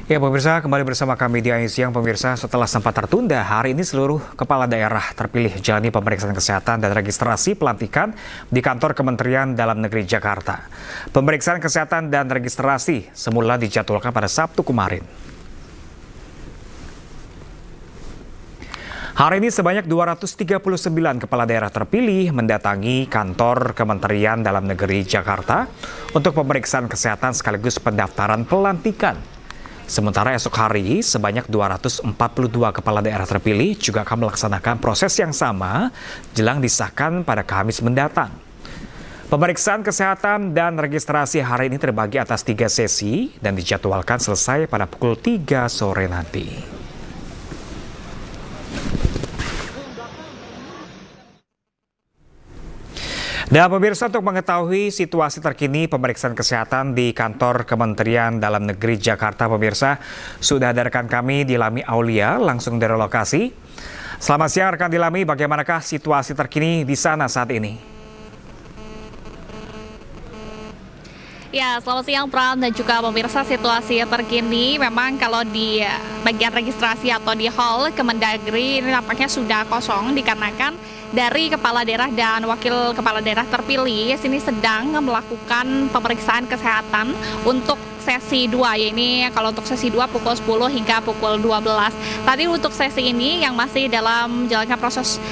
Ya pemirsa, kembali bersama kami di AIS Siang. Pemirsa, setelah sempat tertunda, hari ini seluruh kepala daerah terpilih jalani pemeriksaan kesehatan dan registrasi pelantikan di kantor Kementerian Dalam Negeri Jakarta. Pemeriksaan kesehatan dan registrasi semula dijadwalkan pada Sabtu kemarin. Hari ini sebanyak 239 kepala daerah terpilih mendatangi kantor Kementerian Dalam Negeri Jakarta untuk pemeriksaan kesehatan sekaligus pendaftaran pelantikan. Sementara esok hari, sebanyak 242 kepala daerah terpilih juga akan melaksanakan proses yang sama jelang disahkan pada Kamis mendatang. Pemeriksaan kesehatan dan registrasi hari ini terbagi atas 3 sesi dan dijadwalkan selesai pada pukul 3 sore nanti. Dan pemirsa, untuk mengetahui situasi terkini pemeriksaan kesehatan di kantor Kementerian Dalam Negeri Jakarta, pemirsa, sudah ada rekan kami Dilami Aulia langsung dari lokasi. Selamat siang rekan Dilami, bagaimanakah situasi terkini di sana saat ini? Ya, selamat siang Pram dan juga pemirsa. Situasi terkini memang kalau di bagian registrasi atau di hall Kemendagri ini nampaknya sudah kosong dikarenakan dari kepala daerah dan wakil kepala daerah terpilih sini sedang melakukan pemeriksaan kesehatan untuk sesi 2, ya ini kalau untuk sesi 2 pukul 10 hingga pukul 12. Tadi untuk sesi ini yang masih dalam menjalankan proses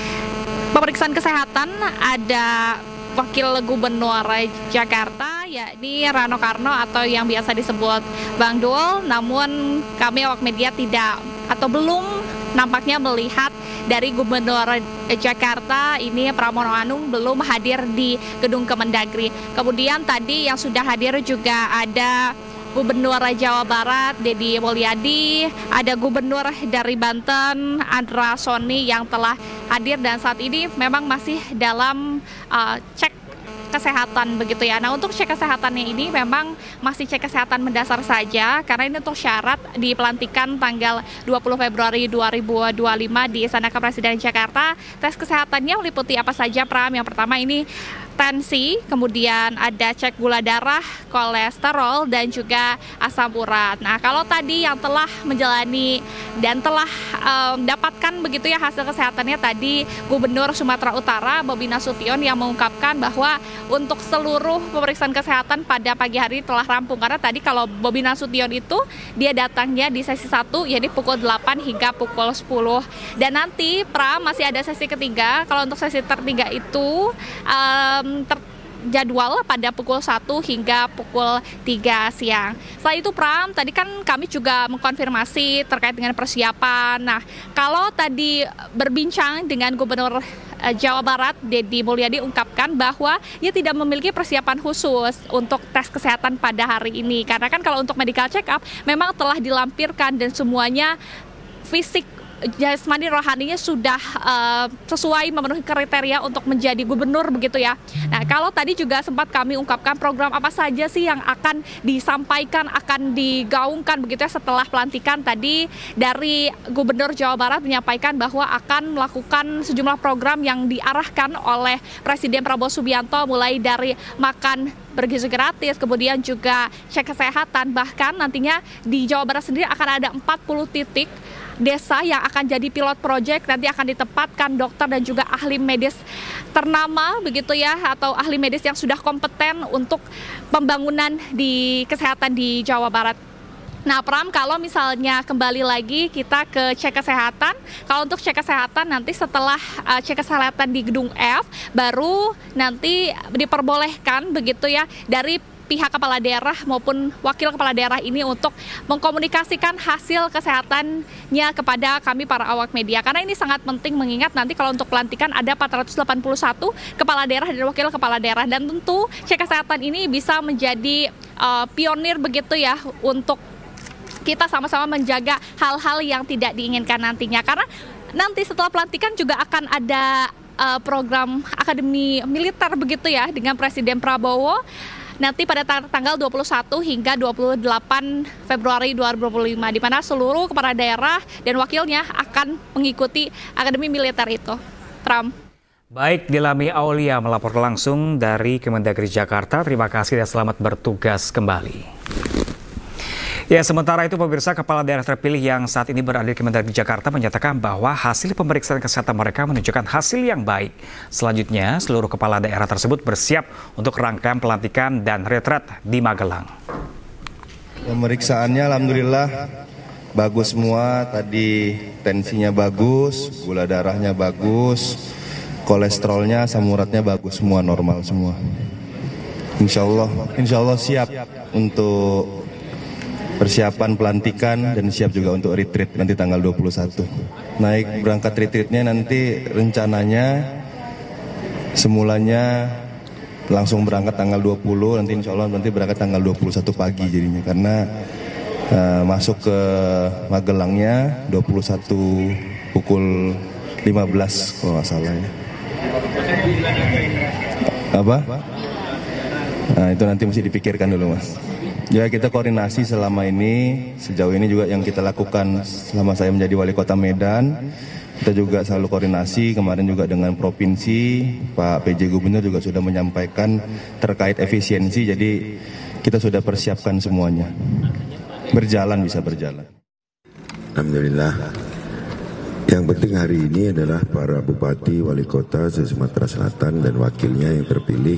pemeriksaan kesehatan ada Wakil Gubernur Jakarta, yakni Rano Karno atau yang biasa disebut Bang Dul. Namun kami awak media tidak atau belum nampaknya melihat dari Gubernur Jakarta ini Pramono Anung belum hadir di gedung Kemendagri. Kemudian tadi yang sudah hadir juga ada Gubernur Jawa Barat Deddy Mulyadi, ada Gubernur dari Banten Andra Soni yang telah hadir dan saat ini memang masih dalam cek kesehatan begitu ya. Nah, untuk cek kesehatannya ini memang masih cek kesehatan mendasar saja karena ini untuk syarat di pelantikan tanggal 20 Februari 2025 di Istana Kepresidenan Jakarta. Tes kesehatannya meliputi apa saja, Pram? Yang pertama ini tensi, kemudian ada cek gula darah, kolesterol, dan juga asam urat. Nah, kalau tadi yang telah menjalani dan telah mendapatkan begitu ya hasil kesehatannya tadi Gubernur Sumatera Utara Bobi Nasution yang mengungkapkan bahwa untuk seluruh pemeriksaan kesehatan pada pagi hari telah rampung. Karena tadi kalau Bobi Nasution itu dia datangnya di sesi 1 yakni pukul 8 hingga pukul 10. Dan nanti Pram masih ada sesi ketiga. Kalau untuk sesi ketiga itu terjadwal pada pukul 1 hingga pukul 3 siang. Setelah itu Pram, tadi kan kami juga mengkonfirmasi terkait dengan persiapan. Nah, kalau tadi berbincang dengan Gubernur Jawa Barat Deddy Mulyadi ungkapkan bahwa ia tidak memiliki persiapan khusus untuk tes kesehatan pada hari ini. Karena kan kalau untuk medical check up memang telah dilampirkan dan semuanya fisik jasmani rohaninya sudah sesuai memenuhi kriteria untuk menjadi gubernur begitu ya. Nah, kalau tadi juga sempat kami ungkapkan program apa saja sih yang akan disampaikan, akan digaungkan begitu ya setelah pelantikan. Tadi dari Gubernur Jawa Barat menyampaikan bahwa akan melakukan sejumlah program yang diarahkan oleh Presiden Prabowo Subianto, mulai dari makan bergizi gratis, kemudian juga cek kesehatan, bahkan nantinya di Jawa Barat sendiri akan ada 40 titik desa yang akan jadi pilot project, nanti akan ditempatkan dokter dan juga ahli medis ternama begitu ya, atau ahli medis yang sudah kompeten untuk pembangunan di kesehatan di Jawa Barat. Nah, Pram, kalau misalnya kembali lagi kita ke cek kesehatan, kalau untuk cek kesehatan nanti setelah cek kesehatan di gedung F, baru nanti diperbolehkan begitu ya dari pihak kepala daerah maupun wakil kepala daerah ini untuk mengkomunikasikan hasil kesehatannya kepada kami para awak media. Karena ini sangat penting mengingat nanti kalau untuk pelantikan ada 481 kepala daerah dan wakil kepala daerah. Dan tentu cek kesehatan ini bisa menjadi pionir begitu ya untuk kita sama-sama menjaga hal-hal yang tidak diinginkan nantinya. Karena nanti setelah pelantikan juga akan ada program akademi militer begitu ya dengan Presiden Prabowo. Nanti pada tanggal 21 hingga 28 Februari 2025, di mana seluruh kepala daerah dan wakilnya akan mengikuti akademi militer itu. Pram. Baik, Dilami Aulia melapor langsung dari Kemendagri Jakarta. Terima kasih dan selamat bertugas kembali. Ya, sementara itu pemirsa, kepala daerah terpilih yang saat ini berada di Kemendagri Jakarta menyatakan bahwa hasil pemeriksaan kesehatan mereka menunjukkan hasil yang baik. Selanjutnya, seluruh kepala daerah tersebut bersiap untuk rangkaian pelantikan dan retret di Magelang. Pemeriksaannya alhamdulillah bagus semua, tadi tensinya bagus, gula darahnya bagus, kolesterolnya, asam uratnya bagus semua, normal semua. Insya Allah siap untuk persiapan pelantikan dan siap juga untuk retreat nanti tanggal 21. Naik berangkat retreatnya nanti rencananya semulanya langsung berangkat tanggal 20, nanti insya Allah nanti berangkat tanggal 21 pagi jadinya, karena masuk ke Magelangnya 21 pukul 15 kalau nggak salah ya. Apa? Nah, itu nanti mesti dipikirkan dulu, Mas. Ya, kita koordinasi selama ini, sejauh ini juga yang kita lakukan selama saya menjadi wali kota Medan, kita juga selalu koordinasi, kemarin juga dengan provinsi, Pak PJ Gubernur juga sudah menyampaikan terkait efisiensi, jadi kita sudah persiapkan semuanya. Berjalan, bisa berjalan. Alhamdulillah. Yang penting hari ini adalah para bupati, wali kota se-Sumatera Selatan dan wakilnya yang terpilih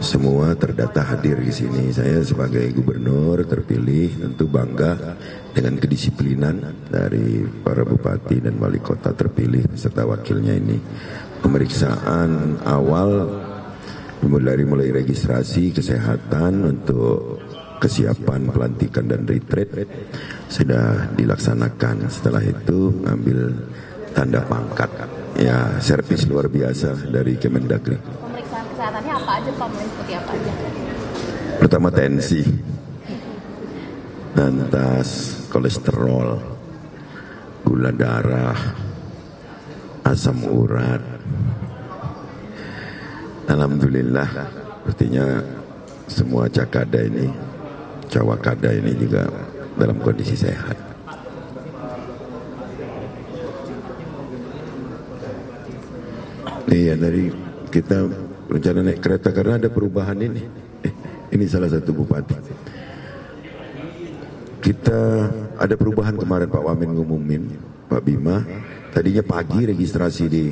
semua terdata hadir di sini. Saya sebagai gubernur terpilih tentu bangga dengan kedisiplinan dari para bupati dan wali kota terpilih serta wakilnya ini. Pemeriksaan awal mulai registrasi kesehatan untuk kesiapan pelantikan dan retreat sudah dilaksanakan. Setelah itu ambil tanda pangkat. Ya, servis luar biasa dari Kemendagri. Pemeriksaan kesehatannya apa aja Pak? Seperti apa aja? Pertama tensi, lantas kolesterol, gula darah, asam urat. Alhamdulillah, artinya semua cawakada ini juga dalam kondisi sehat. Iya, dari kita rencana naik kereta karena ada perubahan ini. Ini salah satu bupati. Kita ada perubahan kemarin, Pak Wamen ngumumin, Pak Bima. Tadinya pagi registrasi di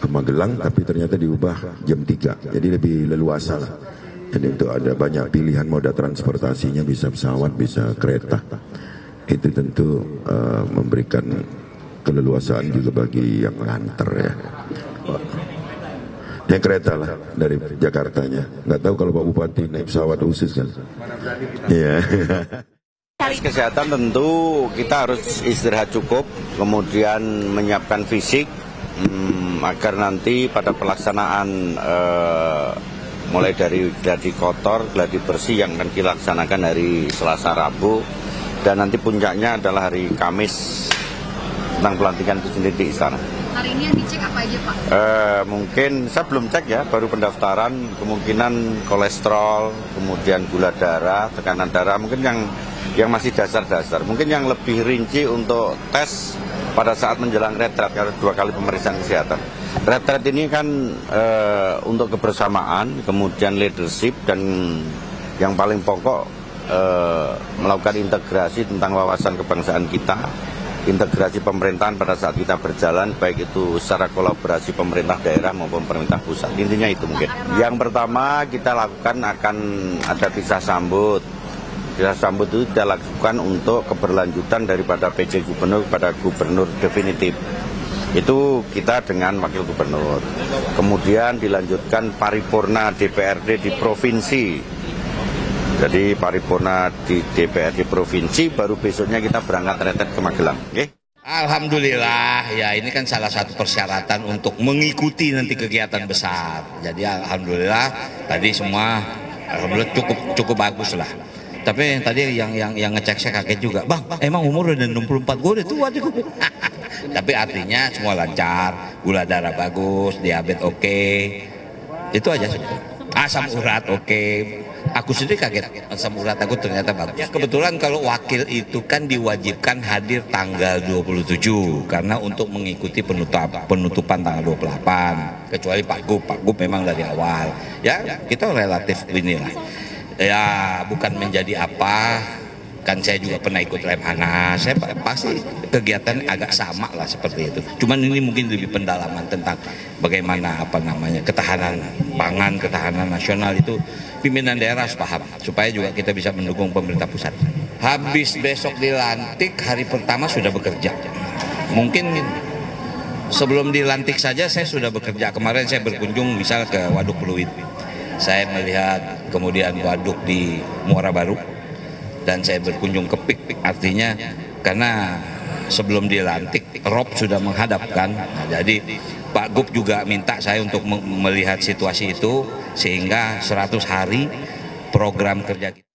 Magelang, tapi ternyata diubah jam 3. Jadi lebih leluasa lah. Jadi untuk ada banyak pilihan moda transportasinya, bisa pesawat, bisa kereta. Itu tentu memberikan keleluasaan juga bagi yang nganter ya. Yang kereta lah dari Jakartanya. Nggak tahu kalau Pak Bupati naik pesawat khusus kan. Iya. Kesehatan tentu kita harus istirahat cukup, kemudian menyiapkan fisik agar nanti pada pelaksanaan mulai dari gladi kotor, gladi bersih yang akan dilaksanakan hari Selasa Rabu, dan nanti puncaknya adalah hari Kamis tentang pelantikan itu sendiri di Istana. Hari ini yang dicek apa aja Pak? Mungkin saya belum cek ya, baru pendaftaran, kemungkinan kolesterol, kemudian gula darah, tekanan darah, mungkin yang masih dasar-dasar. Mungkin yang lebih rinci untuk tes pada saat menjelang retret, karena 2 kali pemeriksaan kesehatan. Retret ini kan untuk kebersamaan, kemudian leadership, dan yang paling pokok melakukan integrasi tentang wawasan kebangsaan kita, integrasi pemerintahan pada saat kita berjalan, baik itu secara kolaborasi pemerintah daerah maupun pemerintah pusat. Intinya itu mungkin. Yang pertama kita lakukan akan ada pisah sambut. Pisah sambut itu kita lakukan untuk keberlanjutan daripada PJ Gubernur pada Gubernur definitif. Itu kita dengan Wakil Gubernur. Kemudian dilanjutkan paripurna DPRD di provinsi. Jadi paripurna di DPRD provinsi, baru besoknya kita berangkat retret ke Magelang. Okay? Alhamdulillah, ya ini kan salah satu persyaratan untuk mengikuti nanti kegiatan besar. Jadi alhamdulillah tadi semua alhamdulillah cukup bagus lah. Tapi tadi yang ngecek saya kaget juga, Bang, emang umur udah 64, gue udah tua juga. Tapi artinya semua lancar, gula darah bagus, diabetes oke. Itu aja sebetulnya. Asam urat oke. Aku sendiri kaget, asam urat aku ternyata bagus. Ya, kebetulan kalau wakil itu kan diwajibkan hadir tanggal 27 karena untuk mengikuti penutupan tanggal 28. Kecuali Pak Gub memang dari awal. Ya, kita relatif inilah. Ya, bukan menjadi apa, kan saya juga pernah ikut Lemhanas, saya pasti kegiatan agak sama lah seperti itu. Cuman ini mungkin lebih pendalaman tentang bagaimana ketahanan pangan, ketahanan nasional itu pimpinan daerah harus paham supaya juga kita bisa mendukung pemerintah pusat. Habis besok dilantik, hari pertama sudah bekerja. Mungkin sebelum dilantik saja saya sudah bekerja. Kemarin saya berkunjung misal ke Waduk Pluit. Saya melihat kemudian waduk di Muara Baru. Dan saya berkunjung ke PIK, artinya karena sebelum dilantik rob sudah menghadapkan. Nah, jadi Pak Gub juga minta saya untuk melihat situasi itu sehingga 100 hari program kerja kita.